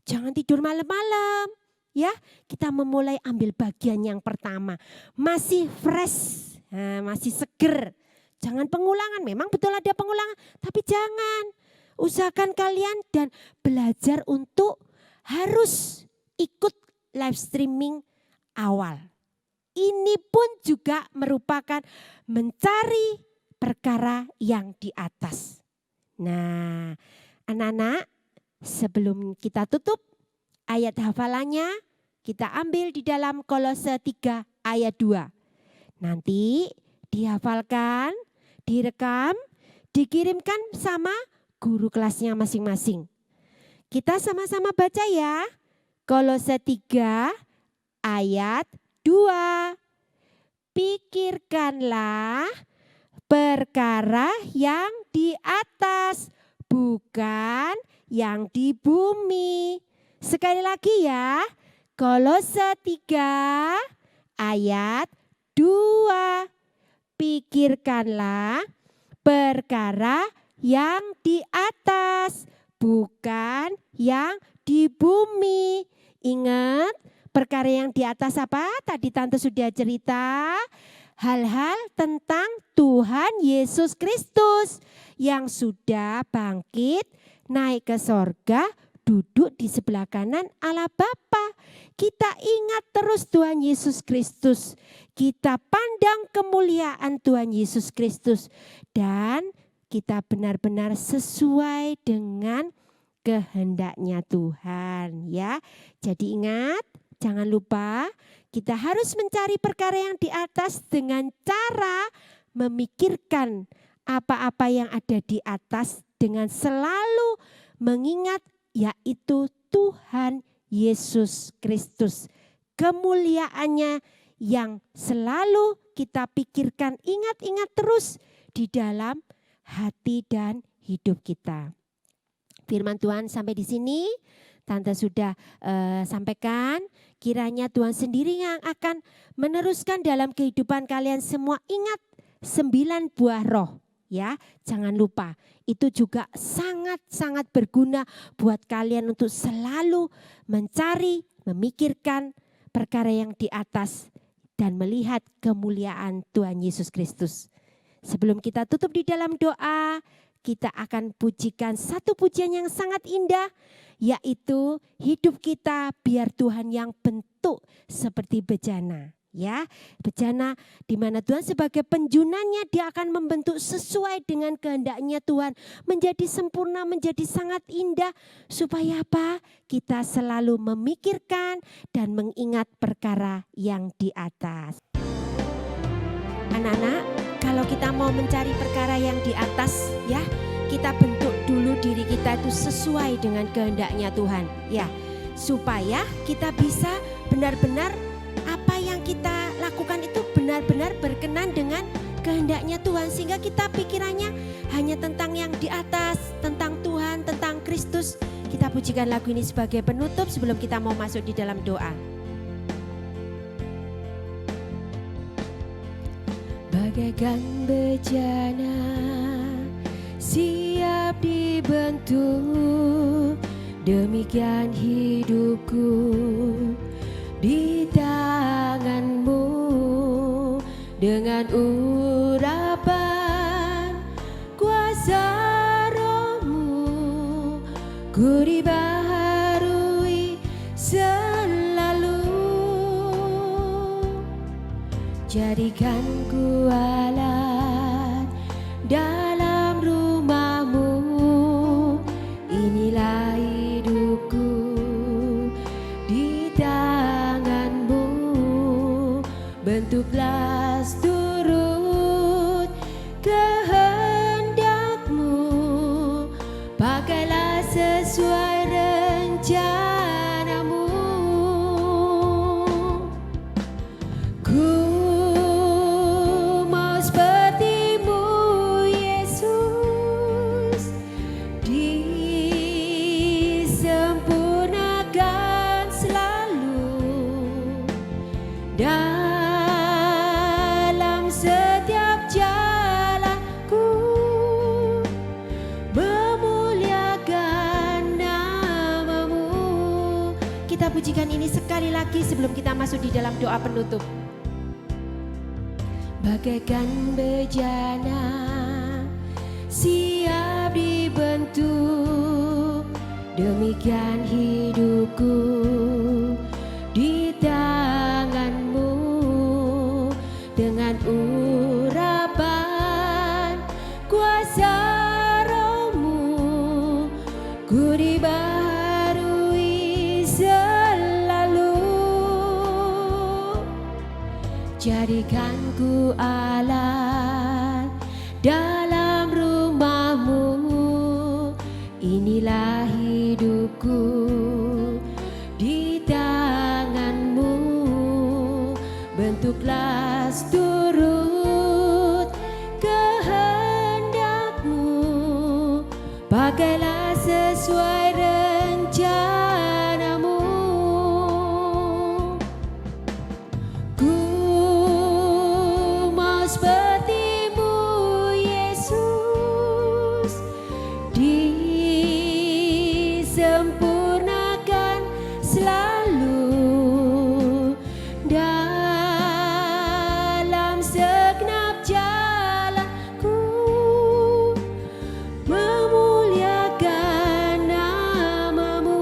Jangan tidur malam-malam, ya. Kita memulai ambil bagian yang pertama, masih fresh, masih seger. Jangan pengulangan, memang betul ada pengulangan, tapi jangan. Usahakan kalian dan belajar untuk harus ikut live streaming awal. Ini pun juga merupakan mencari perkara yang di atas. Nah, anak-anak, sebelum kita tutup ayat hafalannya, kita ambil di dalam Kolose 3 ayat 2. Nanti dihafalkan, direkam, dikirimkan sama guru kelasnya masing-masing. Kita sama-sama baca ya. Kolose 3 ayat 2. Pikirkanlah perkara yang di atas, bukan yang di bumi. Sekali lagi ya. Kolose 3 ayat 2. Pikirkanlah perkara yang di atas, bukan yang di bumi. Ingat perkara yang di atas apa? Tadi Tante sudah cerita hal-hal tentang Tuhan Yesus Kristus yang sudah bangkit, naik ke sorga, duduk di sebelah kanan Allah Bapa. Kita ingat terus Tuhan Yesus Kristus. Kita pandang kemuliaan Tuhan Yesus Kristus. Dan kita benar-benar sesuai dengan kehendaknya Tuhan, ya. Jadi ingat, jangan lupa kita harus mencari perkara yang di atas dengan cara memikirkan apa-apa yang ada di atas dengan selalu mengingat yaitu Tuhan Yesus Kristus. Kemuliaannya yang selalu kita pikirkan, ingat-ingat terus di dalam hati dan hidup kita. Firman Tuhan sampai di sini, Tante sudah sampaikan. Kiranya Tuhan sendiri yang akan meneruskan dalam kehidupan kalian semua. Ingat 9 buah roh, ya. Jangan lupa, itu juga sangat-sangat berguna buat kalian untuk selalu mencari, memikirkan perkara yang di atas. dan melihat kemuliaan Tuhan Yesus Kristus. Sebelum kita tutup di dalam doa, kita akan pujikan satu pujian yang sangat indah, yaitu hidup kita biar Tuhan yang bentuk seperti bejana. Ya, bejana di mana Tuhan sebagai penjunannya, dia akan membentuk sesuai dengan kehendaknya Tuhan, menjadi sempurna, menjadi sangat indah, supaya apa? Kita selalu memikirkan dan mengingat perkara yang di atas. Anak-anak, kalau kita mau mencari perkara yang di atas, ya, kita bentuk dulu diri kita itu sesuai dengan kehendaknya Tuhan, ya, supaya kita bisa benar-benar apa yang kita lakukan itu benar-benar berkenan dengan kehendaknya Tuhan, sehingga kita pikirannya hanya tentang yang di atas, tentang Tuhan, tentang Kristus. Kita pujikan lagu ini sebagai penutup sebelum kita mau masuk di dalam doa. Bagaikan bejana siap dibentuk, demikian hidupku di tangan-Mu, dengan urapan kuasa Roh-Mu, ku dibaharui selalu. Jadikan ku alat dalam rumah-Mu, inilah hidupku di tangan-Mu, bentuklah turut kehendak-Mu, pakailah sesuai rencana-Mu. Ku mau seperti-Mu Yesus, disempurnakan selalu dalam setiap jalanku, memuliakan nama-Mu. Kita pujikan ini sekali lagi sebelum kita masuk di dalam doa penutup. Bagaikan bejana siap dibentuk, demikian hidupku di tangan-Mu, dengan urapan kuasa Roh-Mu, ku dibaharui selalu. Jadikan ku alat dalam rumah-Mu, inilah hidupku di tangan-Mu, bentuklah turut kehendak-Mu, pakailah sesuai rencana-Mu. Ku mau seperti-Mu Yesus, disempurnakan selalu dalam segenap jalanku, memuliakan nama-Mu,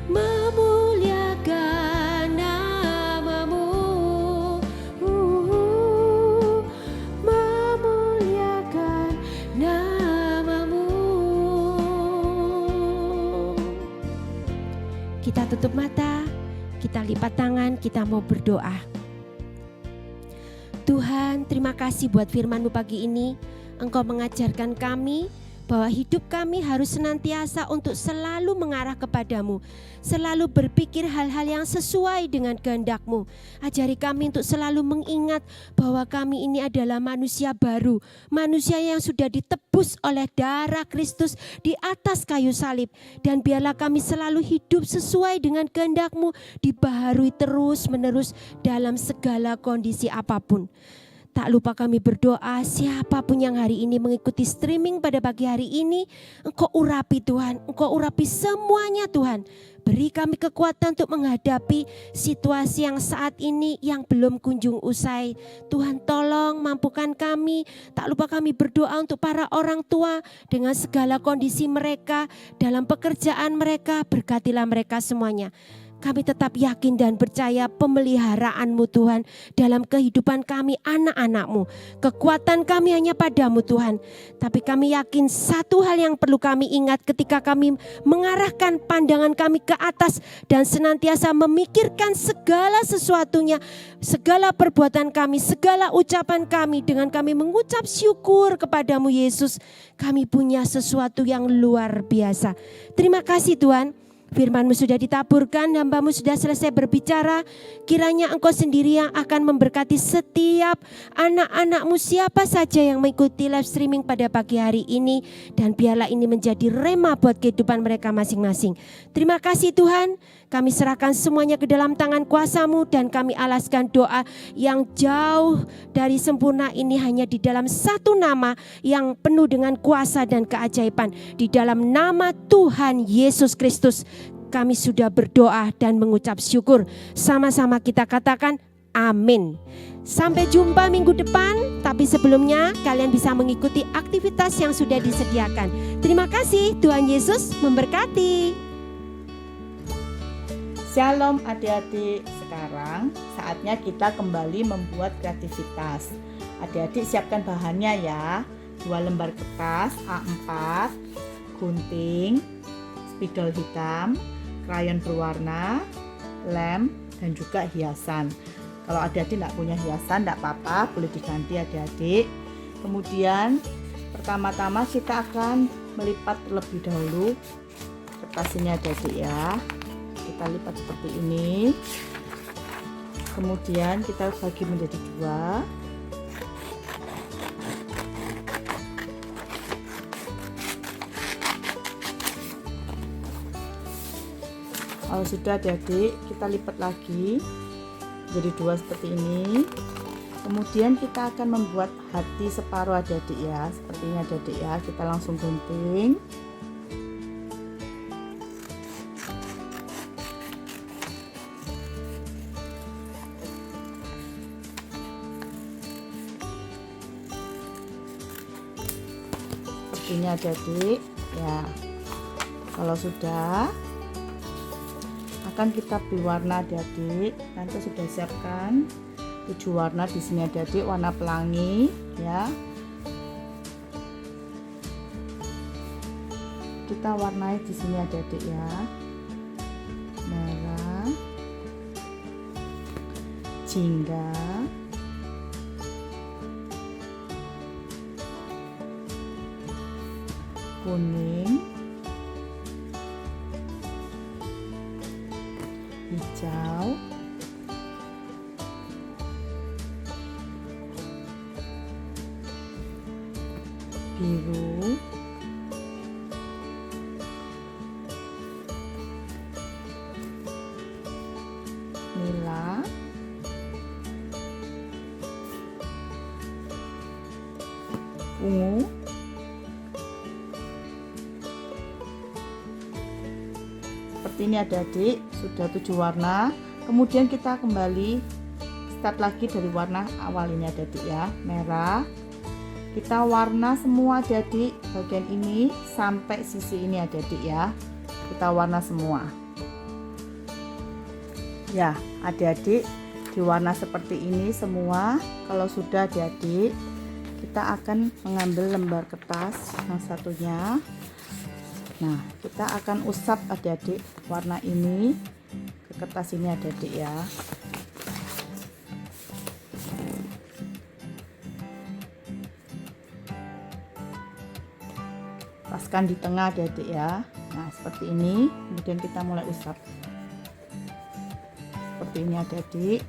memuliakan nama-Mu, memuliakan nama-Mu. Kita tutup mata, kita lipat tangan, kita mau berdoa. Tuhan, terima kasih buat firman-Mu pagi ini. Engkau mengajarkan kami bahwa hidup kami harus senantiasa untuk selalu mengarah kepadamu, selalu berpikir hal-hal yang sesuai dengan kehendak-Mu. Ajari kami untuk selalu mengingat bahwa kami ini adalah manusia baru, manusia yang sudah ditebus oleh darah Kristus di atas kayu salib. Dan biarlah kami selalu hidup sesuai dengan kehendak-Mu, dibaharui terus menerus dalam segala kondisi apapun. Tak lupa kami berdoa, siapapun yang hari ini mengikuti streaming pada pagi hari ini, Engkau urapi Tuhan, Engkau urapi semuanya Tuhan. Beri kami kekuatan untuk menghadapi situasi yang saat ini yang belum kunjung usai. Tuhan tolong mampukan kami. Tak lupa kami berdoa untuk para orang tua dengan segala kondisi mereka, dalam pekerjaan mereka, berkatilah mereka semuanya. Kami tetap yakin dan percaya pemeliharaanmu Tuhan dalam kehidupan kami anak-anakmu. Kekuatan kami hanya padamu Tuhan. Tapi kami yakin satu hal yang perlu kami ingat ketika kami mengarahkan pandangan kami ke atas dan senantiasa memikirkan segala sesuatunya, segala perbuatan kami, segala ucapan kami dengan kami mengucap syukur kepadamu Yesus. Kami punya sesuatu yang luar biasa. Terima kasih Tuhan. Firman-Mu sudah ditaburkan, hamba-Mu sudah selesai berbicara. Kiranya Engkau sendiri yang akan memberkati setiap anak-anak-Mu siapa saja yang mengikuti live streaming pada pagi hari ini. Dan biarlah ini menjadi rema buat kehidupan mereka masing-masing. Terima kasih Tuhan, kami serahkan semuanya ke dalam tangan kuasa-Mu. Dan kami alaskan doa yang jauh dari sempurna ini hanya di dalam satu nama yang penuh dengan kuasa dan keajaiban. Di dalam nama Tuhan Yesus Kristus. Kami sudah berdoa dan mengucap syukur. Sama-sama kita katakan amin. Sampai jumpa minggu depan. Tapi sebelumnya kalian bisa mengikuti aktivitas yang sudah disediakan. Terima kasih, Tuhan Yesus memberkati. Shalom adik-adik, sekarang saatnya kita kembali membuat kreativitas. Adik-adik siapkan bahannya ya. 2 lembar kertas A4, gunting, spidol hitam, krayon berwarna, lem, dan juga hiasan. Kalau adik-adik tidak punya hiasan, tidak apa-apa, boleh diganti adik-adik. Kemudian pertama-tama kita akan melipat terlebih dahulu kertas ini adik-adik ya. Kita lipat seperti ini. Kemudian kita bagi menjadi 2. Kalau sudah adik-adik, kita lipat lagi jadi 2 seperti ini. Kemudian kita akan membuat hati separuh adik-adik ya, seperti ini adik-adik ya. Kita langsung gunting. Seperti ini adik-adik ya. Kalau sudah, akan kita beri warna adik-adik. Tante sudah siapkan 7 warna di sini adik-adik, warna pelangi ya. Kita warnai di sini adik-adik ya. Merah, jingga, kuning, hijau, biru, nila, ungu, seperti ini adik-adik. Sudah 7 warna. Kemudian kita kembali start lagi dari warna awal ini adik-adik ya. Merah, kita warna semua adik-adik, bagian ini sampai sisi ini adik-adik ya. Kita warna semua ya adik-adik, diwarna seperti ini semua. Kalau sudah adik-adik, kita akan mengambil lembar kertas yang satunya. Nah, kita akan usap adik-adik warna ini ke kertas ini adik-adik ya. Paskan di tengah adik-adik ya. Nah, seperti ini. Kemudian kita mulai usap. Seperti ini adik-adik.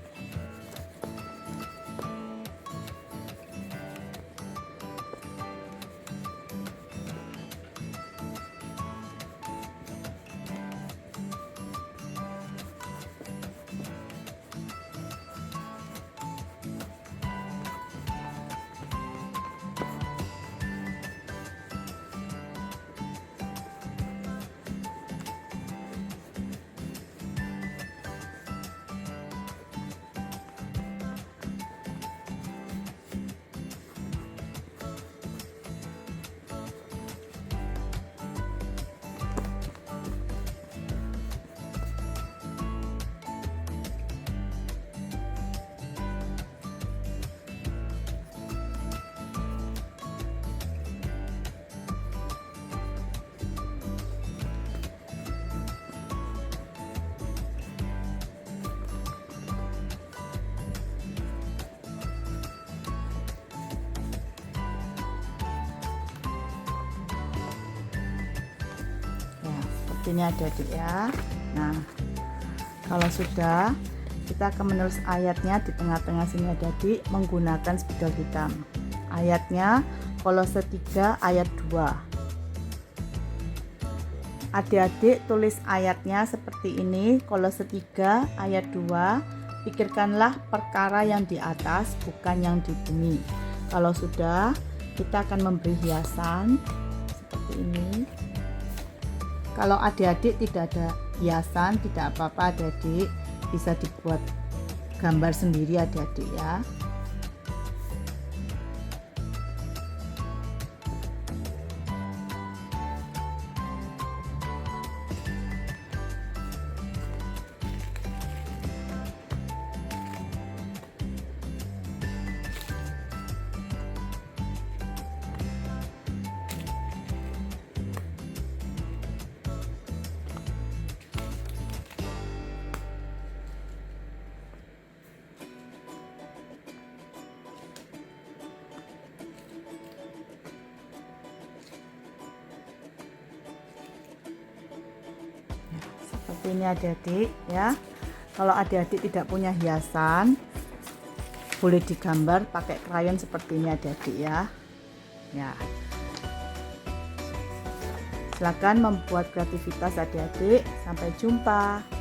seperti ini adik-adik ya. Nah, kalau sudah, kita akan menulis ayatnya di tengah-tengah sini adik-adik menggunakan spidol hitam. Ayatnya Kolose 3 ayat 2. Adik-adik tulis ayatnya seperti ini, Kolose 3 ayat 2. Pikirkanlah perkara yang di atas, bukan yang di bumi. Kalau sudah, kita akan memberi hiasan seperti ini. Kalau adik-adik tidak ada hiasan, tidak apa-apa adik-adik, bisa dibuat gambar sendiri adik-adik ya. Seperti ini adik-adik ya. Kalau adik-adik tidak punya hiasan, boleh digambar pakai krayon seperti ini adik-adik ya. Ya. Silakan membuat kreativitas adik-adik. Sampai jumpa.